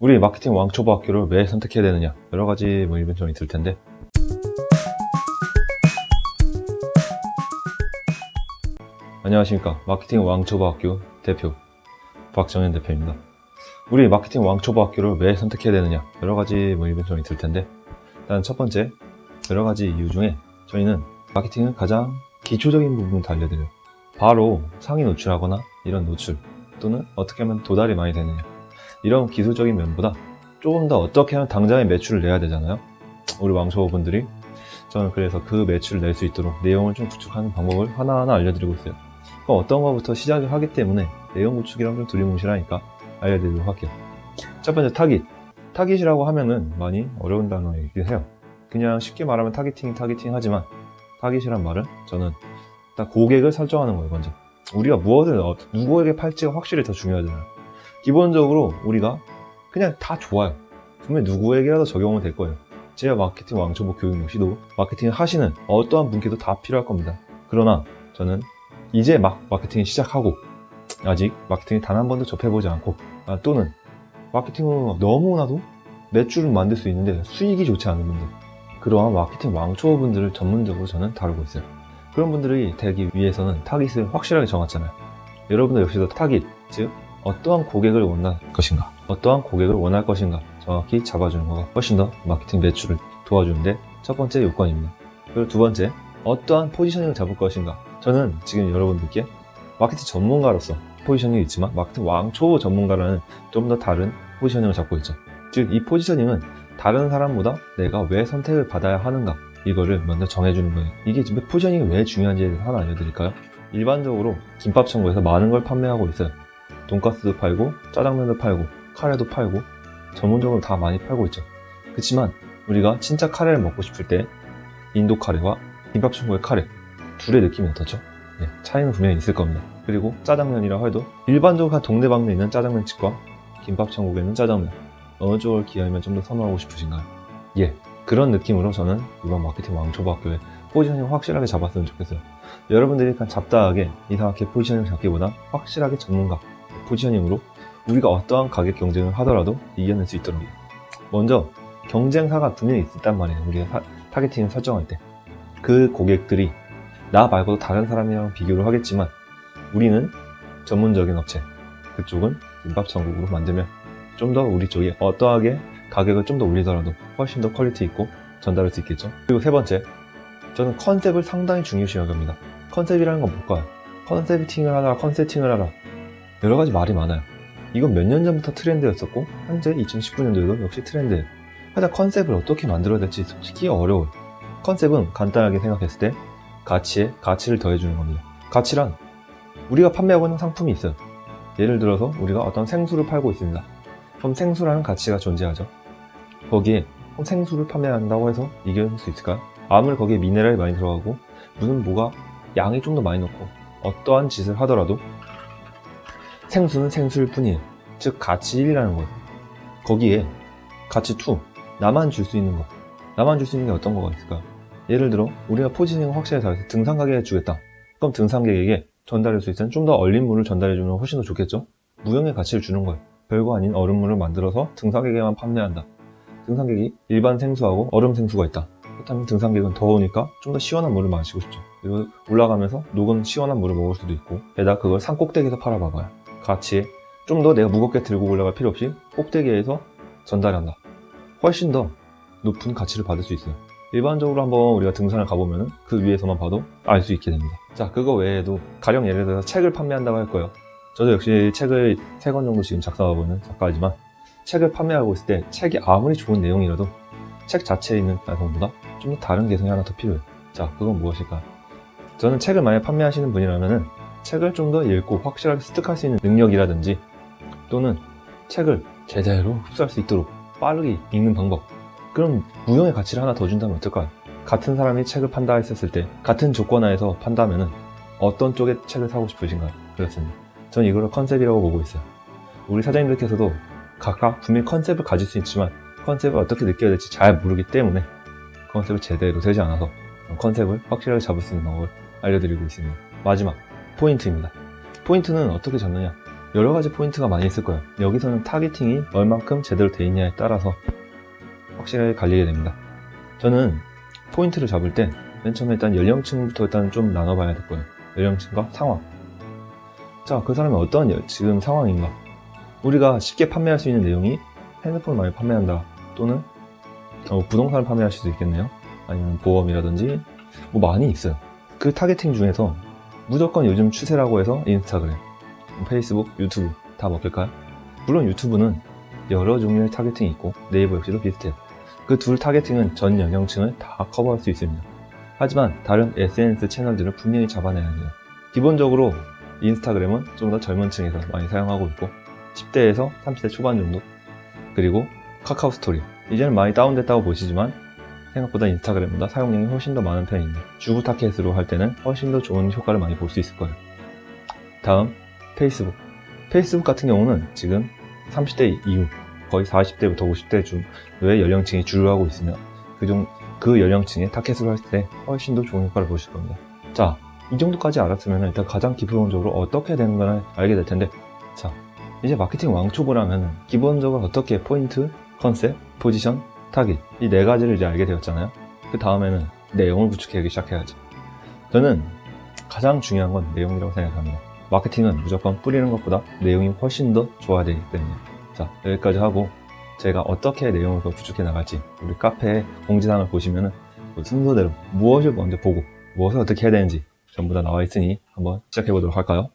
우리 마케팅 왕초보 학교를 왜 선택해야 되느냐, 여러 가지 의문점이 있을 텐데, 안녕하십니까. 마케팅 왕초보 학교 대표 박정현 대표입니다. 우리 마케팅 왕초보 학교를 왜 선택해야 되느냐, 여러 가지 의문점이 있을 텐데, 일단 첫 번째, 여러 가지 이유 중에 저희는 마케팅은 가장 기초적인 부분을 알려드려요. 바로 상위 노출하거나 이런 노출, 또는 어떻게 하면 도달이 많이 되느냐, 이런 기술적인 면보다 조금 더 어떻게 하면 당장의 매출을 내야 되잖아요. 우리 왕초보분들이. 저는 그래서 그 매출을 낼 수 있도록 내용을 좀 구축하는 방법을 하나하나 알려드리고 있어요. 그럼 어떤 것부터 시작을 하기 때문에 내용 구축이랑 좀 두리뭉실하니까 알려드리도록 할게요. 첫 번째, 타깃. 타깃이라고 하면은 많이 어려운 단어이긴 해요. 그냥 쉽게 말하면 타깃팅 하지만, 타깃이란 말은 저는 일단 고객을 설정하는 거예요. 먼저 우리가 무엇을 누구에게 팔지가 확실히 더 중요하잖아요. 기본적으로 우리가 그냥 다 좋아요. 분명히 누구에게라도 적용은 될 거예요. 제가 마케팅 왕초보 교육 역시도 마케팅을 하시는 어떠한 분께도 다 필요할 겁니다. 그러나 저는 이제 막 마케팅을 시작하고 아직 마케팅을 단 한 번도 접해보지 않고, 또는 마케팅으로 너무나도 매출을 만들 수 있는데 수익이 좋지 않은 분들, 그러한 마케팅 왕초보 분들을 전문적으로 저는 다루고 있어요. 그런 분들이 되기 위해서는 타깃을 확실하게 정했잖아요. 여러분들 역시도 타깃, 즉 어떠한 고객을 원할 것인가, 어떠한 고객을 원할 것인가 정확히 잡아주는 거가 훨씬 더 마케팅 매출을 도와주는데 첫 번째 요건입니다. 그리고 두 번째, 어떠한 포지셔닝을 잡을 것인가. 저는 지금 여러분들께 마케팅 전문가로서 포지셔닝이 있지만 마케팅 왕초보 전문가라는 좀 더 다른 포지셔닝을 잡고 있죠. 즉 이 포지셔닝은 다른 사람보다 내가 왜 선택을 받아야 하는가, 이거를 먼저 정해주는 거예요. 이게 포지셔닝이 왜 중요한지에 대해서 하나 알려드릴까요? 일반적으로 김밥천국에서 많은 걸 판매하고 있어요. 돈가스도 팔고 짜장면도 팔고 카레도 팔고 전문적으로 다 많이 팔고 있죠. 그렇지만 우리가 진짜 카레를 먹고 싶을 때 인도 카레와 김밥천국의 카레, 둘의 느낌이 어떻죠? 차이는 분명히 있을 겁니다. 그리고 짜장면이라 해도 일반적으로 동네방네 있는 짜장면집과 김밥천국에 있는 짜장면, 어느 쪽을 기하면 좀 더 선호하고 싶으신가요? 그런 느낌으로 저는 이번 마케팅 왕초보 학교에 포지셔닝 확실하게 잡았으면 좋겠어요. 여러분들이 그냥 잡다하게 이상하게 포지셔닝 잡기보다 확실하게 전문가 포지셔닝으로 우리가 어떠한 가격 경쟁을 하더라도 이겨낼 수 있도록. 먼저 경쟁사가 분명히 있단 말이에요. 우리가 타겟팅을 설정할 때 그 고객들이 나 말고도 다른 사람이랑 비교를 하겠지만, 우리는 전문적인 업체, 그쪽은 김밥천국으로 만들면 좀 더 우리 쪽이 어떠하게 가격을 좀 더 올리더라도 훨씬 더 퀄리티 있고 전달할 수 있겠죠. 그리고 세 번째, 저는 컨셉을 상당히 중요시 여깁니다. 컨셉이라는 건 뭘까요? 컨셉팅을 하라, 컨셉팅을 하라, 여러 가지 말이 많아요. 이건 몇 년 전부터 트렌드였었고 현재 2019년도에도 역시 트렌드예요. 하여튼 컨셉을 어떻게 만들어야 될지 솔직히 어려워요. 컨셉은 간단하게 생각했을 때 가치에 가치를 더해주는 겁니다. 가치란 우리가 판매하고 있는 상품이 있어요. 예를 들어서 우리가 어떤 생수를 팔고 있습니다. 그럼 생수라는 가치가 존재하죠. 거기에 생수를 판매한다고 해서 이겨낼 수 있을까요? 아무리 거기에 미네랄이 많이 들어가고 무슨 뭐가 양이 좀 더 많이 넣고 어떠한 짓을 하더라도 생수는 생수일 뿐이에요. 즉 가치 1이라는 거예요. 거기에 가치 2, 나만 줄 수 있는 거. 나만 줄 수 있는 게 어떤 거가 있을까요? 예를 들어 우리가 포지셔닝을 확실하게 잘해서 등산 가게 해주겠다. 그럼 등산객에게 전달할 수 있는 좀 더 얼린 물을 전달해주면 훨씬 더 좋겠죠? 무형의 가치를 주는 거예요. 별거 아닌 얼음물을 만들어서 등산객에게만 판매한다. 등산객이 일반 생수하고 얼음 생수가 있다. 그렇다면 등산객은 더우니까 좀 더 시원한 물을 마시고 싶죠. 그리고 올라가면서 녹은 시원한 물을 먹을 수도 있고, 게다가 그걸 산 꼭대기에서 팔아봐봐요. 가치에 좀 더 내가 무겁게 들고 올라갈 필요 없이 꼭대기에서 전달한다. 훨씬 더 높은 가치를 받을 수 있어요. 일반적으로 한번 우리가 등산을 가보면 그 위에서만 봐도 알 수 있게 됩니다. 자, 그거 외에도 가령 예를 들어서 책을 판매한다고 할 거예요. 저도 역시 책을 3권 정도 지금 작성하고 있는 작가이지만, 책을 판매하고 있을 때 책이 아무리 좋은 내용이라도 책 자체에 있는 내용보다 좀 더 다른 개성이 하나 더 필요해요. 자, 그건 무엇일까요? 저는 책을 만약 판매하시는 분이라면은 책을 좀 더 읽고 확실하게 습득할 수 있는 능력이라든지, 또는 책을 제대로 흡수할 수 있도록 빠르게 읽는 방법, 그럼 무형의 가치를 하나 더 준다면 어떨까요? 같은 사람이 책을 판다 했었을 때 같은 조건 하에서 판다면은 어떤 쪽의 책을 사고 싶으신가요? 그렇습니다. 전 이걸 컨셉이라고 보고 있어요. 우리 사장님들께서도 각각 분명히 컨셉을 가질 수 있지만 컨셉을 어떻게 느껴야 될지 잘 모르기 때문에 컨셉을 제대로 세지 않아서 컨셉을 확실하게 잡을 수 있는 방법을 알려드리고 있습니다. 마지막 포인트입니다. 포인트는 어떻게 잡느냐? 여러 가지 포인트가 많이 있을 거예요. 여기서는 타겟팅이 얼만큼 제대로 돼 있냐에 따라서 확실하게 갈리게 됩니다. 저는 포인트를 잡을 때 맨 처음에 일단 연령층부터 일단 좀 나눠봐야 될 거예요. 연령층과 상황. 자, 그 사람이 어떤 지금 상황인가? 우리가 쉽게 판매할 수 있는 내용이 핸드폰을 많이 판매한다, 또는 부동산을 판매하실 수 있겠네요. 아니면 보험이라든지 뭐 많이 있어요. 그 타겟팅 중에서 무조건 요즘 추세라고 해서 인스타그램, 페이스북, 유튜브 다 먹힐까요? 물론 유튜브는 여러 종류의 타겟팅이 있고 네이버 역시도 비슷해요. 그 둘 타겟팅은 전 연령층을 다 커버할 수 있습니다. 하지만 다른 SNS 채널들을 분명히 잡아내야 해요. 기본적으로 인스타그램은 좀 더 젊은 층에서 많이 사용하고 있고 10대에서 30대 초반 정도, 그리고 카카오 스토리, 이제는 많이 다운됐다고 보시지만 생각보다 인스타그램보다 사용량이 훨씬 더 많은 편입니다. 주부 타겟으로 할 때는 훨씬 더 좋은 효과를 많이 볼 수 있을 거예요. 다음, 페이스북. 페이스북 같은 경우는 지금 30대 이후 거의 40대부터 50대 정도의 연령층이 주를 하고 있으며 그 연령층의 타겟으로 할 때 훨씬 더 좋은 효과를 보실 겁니다. 자, 이 정도까지 알았으면 일단 가장 기본적으로 어떻게 되는가를 알게 될 텐데, 자, 이제 마케팅 왕초보라면 기본적으로 어떻게 포인트, 컨셉, 포지션, 타깃, 이 네 가지를 이제 알게 되었잖아요. 그 다음에는 내용을 구축하기 시작해야죠. 저는 가장 중요한 건 내용이라고 생각합니다. 마케팅은 무조건 뿌리는 것보다 내용이 훨씬 더 좋아야 되기 때문에. 자, 여기까지 하고 제가 어떻게 내용을 더 구축해 나갈지 우리 카페 공지사항을 보시면은 그 순서대로 무엇을 먼저 보고 무엇을 어떻게 해야 되는지 전부 다 나와 있으니 한번 시작해 보도록 할까요?